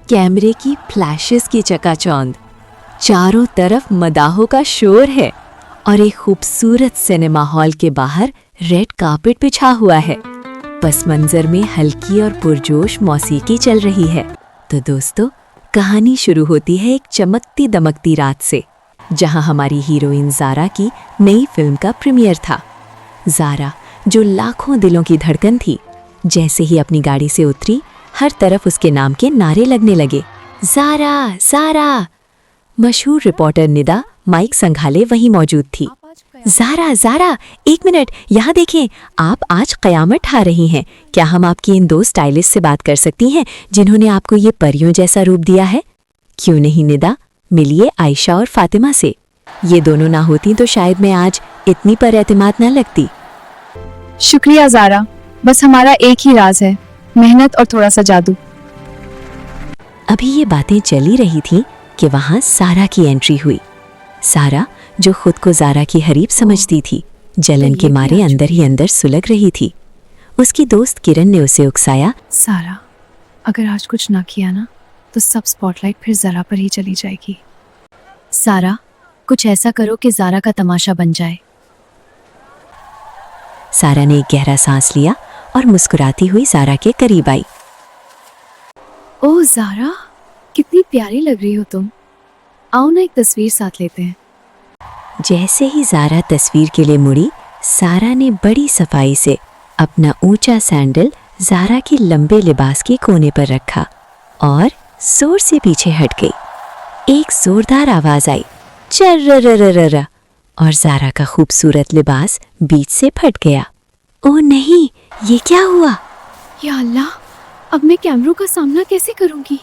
कैमरे की फ्लैशेस की चकाचौंध, चारों तरफ मदाहों का शोर है और एक खूबसूरत सिनेमा हॉल के बाहर रेड कार्पेट बिछा हुआ है। पस मंजर में हल्की और पुरजोश मौसीकी चल रही है। तो दोस्तों, कहानी शुरू होती है एक चमकती दमकती रात से, जहां हमारी हीरोइन ज़ारा की नई फिल्म का प्रीमियर था। ज़ारा, जो लाखों दिलों की धड़कन थी, जैसे ही अपनी गाड़ी से उतरी, हर तरफ उसके नाम के नारे लगने लगे। ज़ारा, ज़ारा। मशहूर रिपोर्टर निदा माइक संभाले वहीं मौजूद थी। ज़ारा, ज़ारा, एक मिनट, यहाँ देखें, आप आज क़यामत ठा रही हैं। क्या हम आपकी इन दो स्टाइलिस्ट से बात कर सकती हैं जिन्होंने आपको ये परियों जैसा रूप दिया है? क्यों नहीं निदा, मिलिए आयशा और फातिमा से। ये दोनों ना होती तो शायद मैं आज इतनी पर एतमाद न लगती। शुक्रिया ज़ारा, बस हमारा एक ही राज है, मेहनत और थोड़ा सा जादू। अभी ये बातें चली रही थीं कि वहाँ सारा की एंट्री हुई। सारा, जो खुद को ज़ारा की हरीब समझती थी, जलन के मारे अंदर ही अंदर सुलग रही थी। उसकी दोस्त किरण ने उसे उकसाया, सारा, अगर आज कुछ ना किया ना तो सब स्पॉटलाइट फिर ज़रा पर ही चली जाएगी। सारा, कुछ ऐसा करो कि ज़ारा का तमाशा बन जाए। सारा ने एक गहरा सांस लिया और मुस्कुराती हुई ज़ारा के करीब आई। ओह ज़ारा, कितनी प्यारी लग रही हो तुम। आओ ना एक तस्वीर साथ लेते हैं। जैसे ही ज़ारा तस्वीर के लिए मुड़ी, सारा ने बड़ी सफाई से अपना ऊंचा सैंडल ज़ारा के लंबे लिबास के कोने पर रखा और जोर से पीछे हट गई। एक जोरदार आवाज आई, चर्रररररर, और ज़ारा का खूबसूरत लिबास बीच से फट गया। ओह नहीं, ये क्या हुआ? या अल्लाह, अब मैं कैमरों का सामना कैसे करूंगी?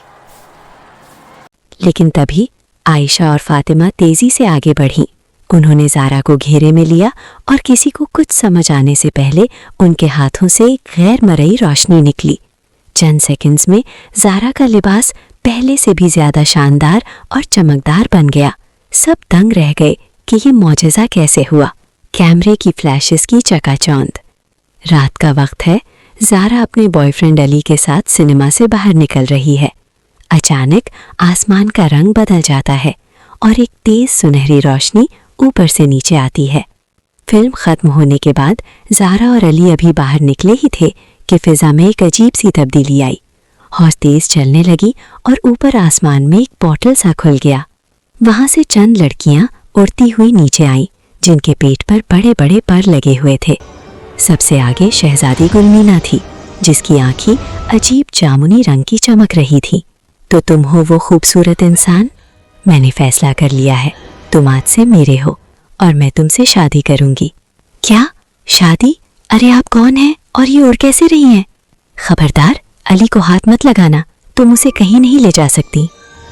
लेकिन तभी आयशा और फातिमा तेजी से आगे बढ़ीं। उन्होंने ज़ारा को घेरे में लिया और किसी को कुछ समझ आने से पहले उनके हाथों से एक गैर मरई रोशनी निकली। चंद सेकंड्स में ज़ारा का लिबास पहले से भी ज्यादा शानदार और चमकदार बन गया। सब दंग रह गए कि ये मौजज़ा कैसे हुआ। कैमरे की फ्लैशेस की चकाचौंध। रात का वक्त है। ज़ारा अपने बॉयफ्रेंड अली के साथ सिनेमा से बाहर निकल रही है। अचानक आसमान का रंग बदल जाता है और एक तेज सुनहरी रोशनी ऊपर से नीचे आती है। फिल्म खत्म होने के बाद ज़ारा और अली अभी बाहर निकले ही थे कि फिजा में एक अजीब सी तब्दीली आई। हौज तेज चलने लगी और ऊपर आसमान में एक पोर्टल सा खुल गया। वहां से चंद लड़कियां उड़ती हुई नीचे आईं, जिनके पेट पर बड़े बड़े पर लगे हुए थे। सबसे आगे शहजादी गुलमीना थी, जिसकी आंखें अजीब जामुनी रंग की चमक रही थी। तो तुम हो वो खूबसूरत इंसान? मैंने फैसला कर लिया है, तुम आज से मेरे हो और मैं तुमसे शादी करूंगी। क्या शादी? अरे आप कौन हैं और ये उड़ कैसे रही हैं? खबरदार, अली को हाथ मत लगाना, तुम उसे कहीं नहीं ले जा सकती।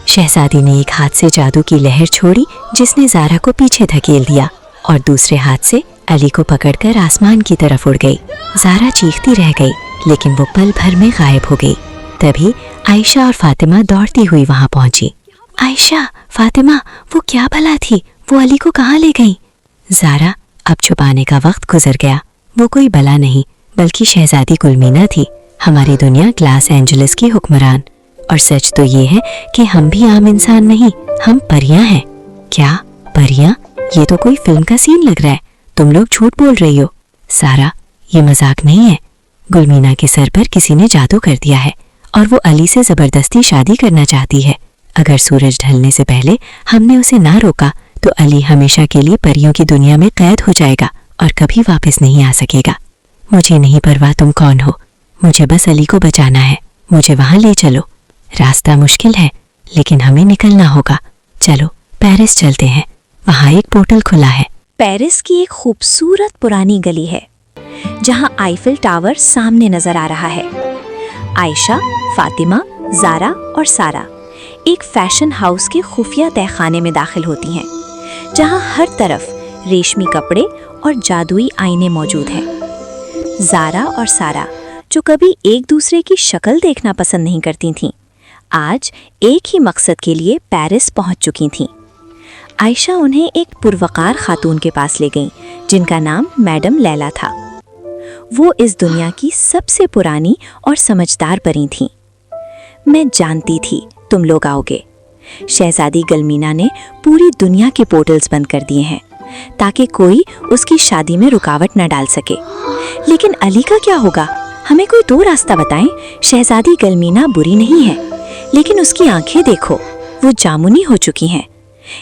शहजादी ने एक हाथ से जादू की लहर छोड़ी, जिसने ज़ारा को पीछे धकेल दिया और दूसरे हाथ से अली को पकड़कर आसमान की तरफ उड़ गई। ज़ारा चीखती रह गई, लेकिन वो पल भर में गायब हो गई। तभी आयशा और फातिमा दौड़ती हुई वहां पहुंची। आयशा, फातिमा, वो क्या भला थी? वो अली को कहाँ ले गई? ज़ारा, अब छुपाने का वक्त गुजर गया। वो कोई भला नहीं, बल्कि शहजादी गुलमीना थी, हमारी दुनिया ग्लास एंजलिस की हुक्मरान। और सच तो ये है कि हम भी आम इंसान नहीं, हम परियां हैं। क्या परियां? ये तो कोई फिल्म का सीन लग रहा है। तुम लोग झूठ बोल रही हो। सारा, ये मजाक नहीं है। गुलमीना के सर पर किसी ने जादू कर दिया है और वो अली से जबरदस्ती शादी करना चाहती है। अगर सूरज ढलने से पहले हमने उसे ना रोका तो अली हमेशा के लिए परियों की दुनिया में कैद हो जाएगा और कभी वापस नहीं आ सकेगा। मुझे नहीं परवाह तुम कौन हो, मुझे बस अली को बचाना है। मुझे वहां ले चलो। रास्ता मुश्किल है, लेकिन हमें निकलना होगा। चलो पेरिस चलते हैं, वहां एक पोर्टल खुला है। पेरिस की एक खूबसूरत पुरानी गली है, जहां आईफिल टावर सामने नजर आ रहा है। आयशा, फातिमा, ज़ारा और सारा एक फैशन हाउस के खुफिया तहखाने में दाखिल होती हैं, जहां हर तरफ रेशमी कपड़े और जादुई आईने मौजूद हैं। ज़ारा और सारा, जो कभी एक दूसरे की शक्ल देखना पसंद नहीं करती थीं, आज एक ही मकसद के लिए पेरिस पहुंच चुकी थीं। आयशा उन्हें एक पुरवकार खातून के पास ले गईं, जिनका नाम मैडम लैला था। वो इस दुनिया की सबसे पुरानी और समझदार परी थीं। मैं जानती थी तुम लोग आओगे। शहजादी गलमीना ने पूरी दुनिया के पोर्टल्स बंद कर दिए हैं ताकि कोई उसकी शादी में रुकावट न डाल सके। लेकिन अली का क्या होगा? हमें कोई दो रास्ता बताएं। शहजादी गलमीना बुरी नहीं है, लेकिन उसकी आंखें देखो, वो जामुनी हो चुकी हैं।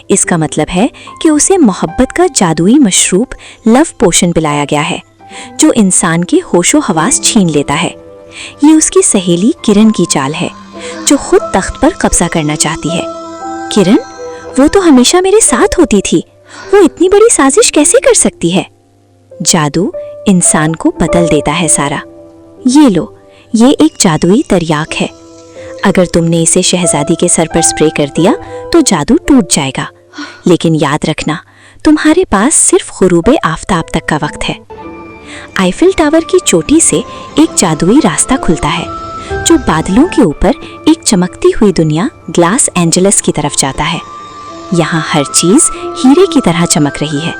इसका मतलब है कि उसे मोहब्बत का जादुई मशरूब लव पोशन पिलाया गया है, जो इंसान के होशो हवास छीन लेता है। ये उसकी सहेली किरण की चाल है, जो खुद तख्त पर कब्जा करना चाहती है। किरण? वो तो हमेशा मेरे साथ होती थी, वो इतनी बड़ी साजिश कैसे कर सकती है? जादू इंसान को बदल देता है सारा। ये लो, ये एक जादुई तरियाक है। अगर तुमने इसे शहजादी के सर पर स्प्रे कर दिया तो जादू टूट जाएगा। लेकिन याद रखना, तुम्हारे पास सिर्फ गुरूबे आफताब तक का वक्त है। आईफिल टावर की चोटी से एक जादुई रास्ता खुलता है, जो बादलों के ऊपर एक चमकती हुई दुनिया ग्लास एंजलस की तरफ जाता है। यहाँ हर चीज हीरे की तरह चमक रही है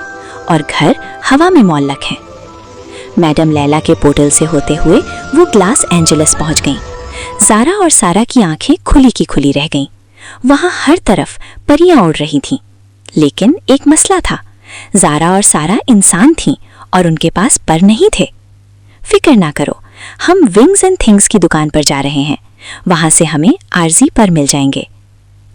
और घर हवा में मौल्लक हैं। मैडम लैला के पोर्टल से होते हुए वो ग्लास एंजलस पहुंच गईं। ज़ारा और सारा की आंखें खुली की खुली रह गईं। वहां हर तरफ परियां उड़ रही थीं। लेकिन एक मसला था, ज़ारा और सारा इंसान थीं और उनके पास पर नहीं थे। फिक्र ना करो, हम विंग्स एंड थिंग्स की दुकान पर जा रहे हैं। वहां से हमें आर्जी पर मिल जाएंगे।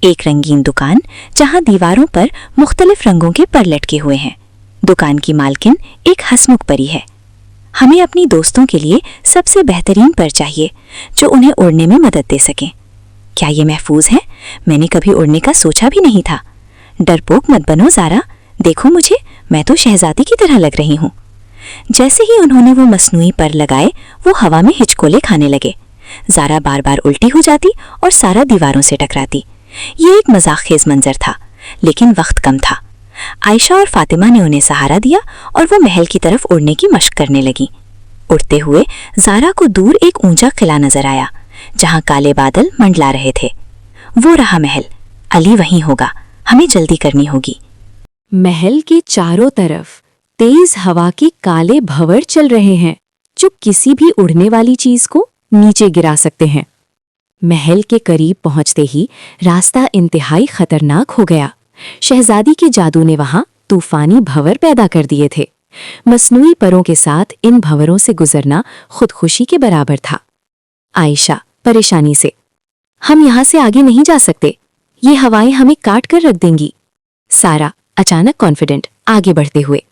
एक रंगीन दुकान जहां दीवारों पर मुख्तलिफ रंगों के पर लटके हुए हैं। दुकान की मालकिन एक हंसमुख परी है। हमें अपनी दोस्तों के लिए सबसे बेहतरीन पर चाहिए, जो उन्हें उड़ने में मदद दे सकें। क्या ये महफूज है? मैंने कभी उड़ने का सोचा भी नहीं था। डरपोक मत बनो ज़ारा, देखो मुझे, मैं तो शहजादी की तरह लग रही हूँ। जैसे ही उन्होंने वो मसनूई पर लगाए, वो हवा में हिचकोले खाने लगे। ज़ारा बार बार उल्टी हो जाती और सारा दीवारों से टकराती। ये एक मजाकखेज मंजर था, लेकिन वक्त कम था। आयशा और फातिमा ने उन्हें सहारा दिया और वो महल की तरफ उड़ने की मशक करने लगी। उड़ते हुए ज़ारा को दूर एक ऊंचा किला नजर आया, जहां काले बादल मंडला रहे थे। वो रहा महल, अली वहीं होगा, हमें जल्दी करनी होगी। महल के चारों तरफ तेज हवा के काले भंवर चल रहे हैं, जो किसी भी उड़ने वाली चीज को नीचे गिरा सकते हैं। महल के करीब पहुंचते ही रास्ता इंतहाई खतरनाक हो गया। शहजादी के जादू ने वहां तूफानी भंवर पैदा कर दिए थे। मसनूई परों के साथ इन भंवरों से गुजरना खुदकुशी के बराबर था। आयशा परेशानी से, हम यहाँ से आगे नहीं जा सकते, ये हवाएं हमें काट कर रख देंगी। सारा अचानक कॉन्फिडेंट, आगे बढ़ते हुए,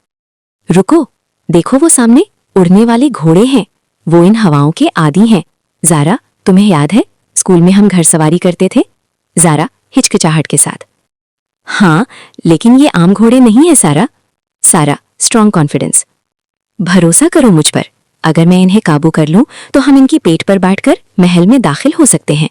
रुको, देखो वो सामने उड़ने वाले घोड़े हैं, वो इन हवाओं के आदी हैं। ज़ारा, तुम्हें याद है स्कूल में हम घर सवारी करते थे? ज़ारा हिचकिचाहट के साथ, हाँ, लेकिन ये आम घोड़े नहीं है सारा। सारा स्ट्रॉन्ग कॉन्फिडेंस, भरोसा करो मुझ पर, अगर मैं इन्हें काबू कर लूं तो हम इनकी पेट पर बैठकर महल में दाखिल हो सकते हैं।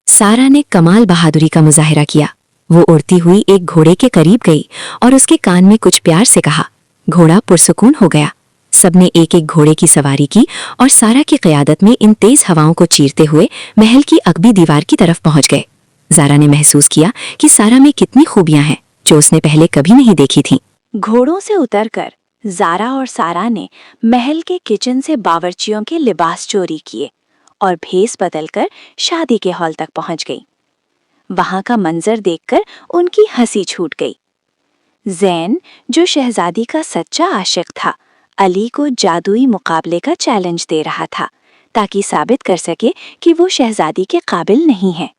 सारा ने कमाल बहादुरी का मुजाहिरा किया। वो उड़ती हुई एक घोड़े के करीब गई और उसके कान में कुछ प्यार से कहा। घोड़ा पुरसुकून हो गया। सबने एक एक घोड़े की सवारी की और सारा की क़यादत में इन तेज हवाओं को चीरते हुए महल की अकबी दीवार की तरफ पहुंच गए। ज़ारा ने महसूस किया कि सारा में कितनी खूबियां हैं जो उसने पहले कभी नहीं देखी थीं। घोड़ों से उतरकर ज़ारा और सारा ने महल के किचन से बावर्चियों के लिबास चोरी किए और भेस बदलकर शादी के हॉल तक पहुंच गई। वहां का मंजर देखकर उनकी हंसी छूट गई। ज़ैन, जो शहजादी का सच्चा आशिक था, अली को जादुई मुकाबले का चैलेंज दे रहा था ताकि साबित कर सके कि वो शहजादी के काबिल नहीं है।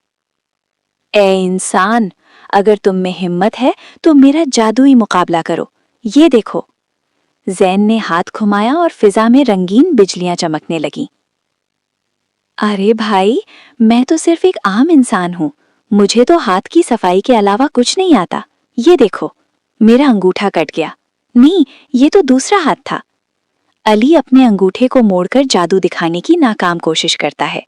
ए इंसान, अगर तुम में हिम्मत है तो मेरा जादुई मुकाबला करो, ये देखो। ज़ैन ने हाथ घुमाया और फिजा में रंगीन बिजलियां चमकने लगीं। अरे भाई, मैं तो सिर्फ एक आम इंसान हूँ, मुझे तो हाथ की सफाई के अलावा कुछ नहीं आता। ये देखो, मेरा अंगूठा कट गया। नहीं, ये तो दूसरा हाथ था। अली अपने अंगूठे को मोड़कर जादू दिखाने की नाकाम कोशिश करता है,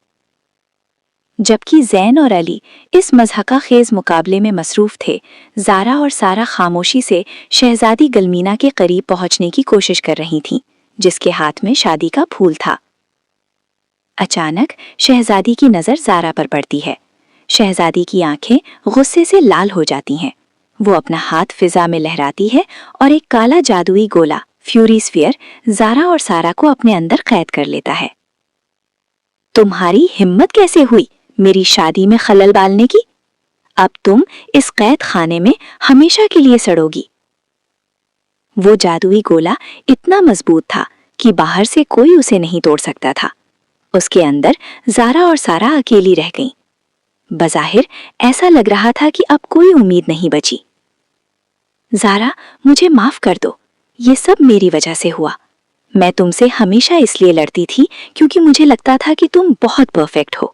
जबकि ज़ैन और अली इस मज़हका खेज मुकाबले में मसरूफ थे। ज़ारा और सारा खामोशी से शहजादी गलमीना के करीब पहुंचने की कोशिश कर रही थीं, जिसके हाथ में शादी का फूल था। अचानक शहजादी की नज़र ज़ारा पर पड़ती है। शहजादी की आंखें गुस्से से लाल हो जाती हैं। वो अपना हाथ फिजा में लहराती है और एक काला जादुई गोला फ्यूरी स्फीयर ज़ारा और सारा को अपने अंदर कैद कर लेता है। तुम्हारी हिम्मत कैसे हुई मेरी शादी में खलल डालने की? अब तुम इस कैद खाने में हमेशा के लिए सड़ोगी। वो जादुई गोला इतना मजबूत था कि बाहर से कोई उसे नहीं तोड़ सकता था। उसके अंदर ज़ारा और सारा अकेली रह गईं। बज़ाहिर ऐसा लग रहा था कि अब कोई उम्मीद नहीं बची। ज़ारा, मुझे माफ कर दो, ये सब मेरी वजह से हुआ। मैं तुमसे हमेशा इसलिए लड़ती थी क्योंकि मुझे लगता था कि तुम बहुत परफेक्ट हो,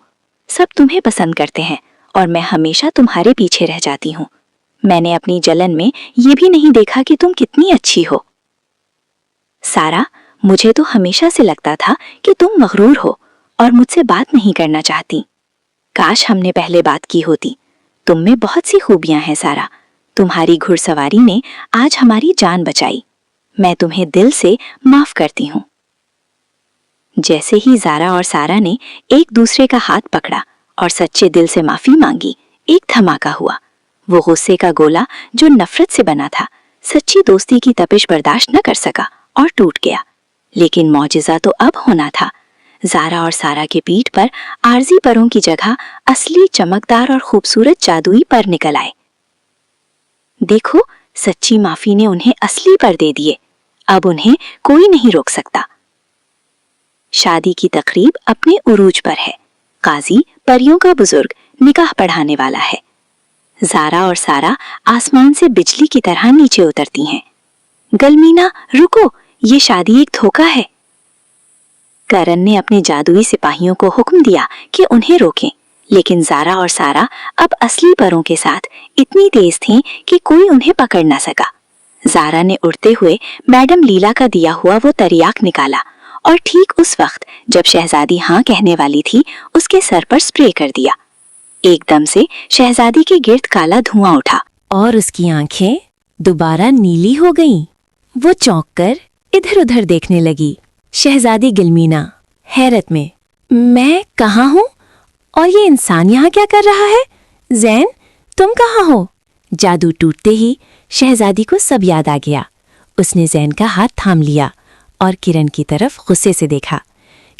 सब तुम्हें पसंद करते हैं और मैं हमेशा तुम्हारे पीछे रह जाती हूँ। मैंने अपनी जलन में ये भी नहीं देखा कि तुम कितनी अच्छी हो। सारा, मुझे तो हमेशा से लगता था कि तुम मगरूर हो और मुझसे बात नहीं करना चाहती। काश हमने पहले बात की होती। तुम में बहुत सी खूबियां हैं सारा। तुम्हारी घुड़सवारी ने आज हमारी जान बचाई। मैं तुम्हें दिल से माफ करती हूँ। जैसे ही ज़ारा और सारा ने एक दूसरे का हाथ पकड़ा और सच्चे दिल से माफी मांगी, एक धमाका हुआ। वो गुस्से का गोला जो नफरत से बना था, सच्ची दोस्ती की तपिश बर्दाश्त न कर सका और टूट गया। लेकिन मौजिज़ा तो अब होना था। ज़ारा और सारा के पीठ पर आरजी परों की जगह असली चमकदार और खूबसूरत जादुई पर निकल आए। देखो, सच्ची माफी ने उन्हें असली पर दे दिए। अब उन्हें कोई नहीं रोक सकता। शादी की तकरीब अपने उरूज पर है। काजी परियों का बुजुर्ग निकाह पढ़ाने वाला है। ज़ारा और सारा आसमान से बिजली की तरह नीचे उतरती हैं। गलमीना, रुको, ये शादी एक धोखा है। करण ने अपने जादुई सिपाहियों को हुक्म दिया कि उन्हें रोकें, लेकिन ज़ारा और सारा अब असली परों के साथ इतनी तेज थीं कि कोई उन्हें पकड़ न सका। ज़ारा ने उड़ते हुए मैडम लीला का दिया हुआ वो तरियाक निकाला और ठीक उस वक्त जब शहजादी हाँ कहने वाली थी, उसके सर पर स्प्रे कर दिया। एकदम से शहजादी के गिर्द काला धुआं उठा और उसकी आंखें दोबारा नीली हो गईं। वो चौंक कर इधर-उधर देखने लगी। शहजादी गिलमीना हैरत में, मैं कहाँ हूँ और ये इंसान यहाँ क्या कर रहा है? ज़ैन, तुम कहाँ हो? जादू टूटते ही शहजादी को सब याद आ गया। उसने ज़ैन का हाथ थाम लिया और किरण की तरफ गुस्से से देखा।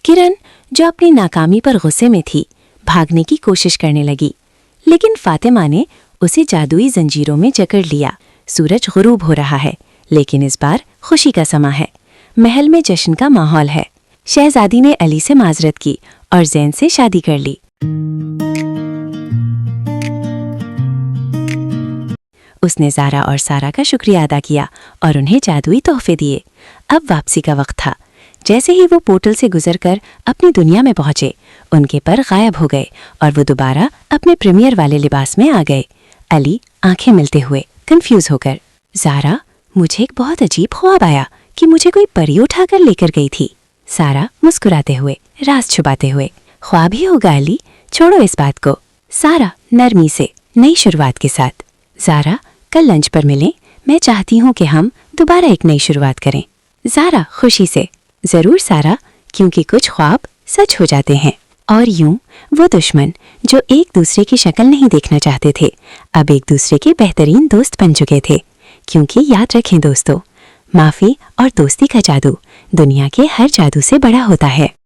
किरण, जो अपनी नाकामी पर गुस्से में थी, भागने की कोशिश करने लगी, लेकिन फातिमा ने उसे जादुई जंजीरों में जकड़ लिया। सूरज गुरूब हो रहा है, लेकिन इस बार खुशी का समा है। महल में जश्न का माहौल है। शहजादी ने अली से माजरत की और ज़ैन से शादी कर ली। उसने ज़ारा और सारा का शुक्रिया अदा किया और उन्हें जादुई तोहफे दिए। अब वापसी का वक्त था। जैसे ही वो पोर्टल से गुजरकर अपनी दुनिया में पहुंचे, उनके पर गायब हो गए और वो दोबारा अपने प्रीमियर वाले लिबास में आ गए। अली आंखें मिलते हुए कंफ्यूज होकर, ज़ारा, मुझे एक बहुत अजीब ख्वाब आया कि मुझे कोई परी उठाकर लेकर गई थी। सारा मुस्कुराते हुए, राज छुपाते हुए, ख्वाब ही होगा अली, छोड़ो इस बात को। सारा नरमी से, नई शुरुआत के साथ, ज़ारा, कल लंच पर मिलें, मैं चाहती हूँ कि हम दोबारा एक नई शुरुआत करें। ज़ारा खुशी से, ज़रूर सारा, क्योंकि कुछ ख्वाब सच हो जाते हैं। और यूं वो दुश्मन जो एक दूसरे की शक्ल नहीं देखना चाहते थे, अब एक दूसरे के बेहतरीन दोस्त बन चुके थे। क्योंकि याद रखें दोस्तों, माफ़ी और दोस्ती का जादू दुनिया के हर जादू से बड़ा होता है।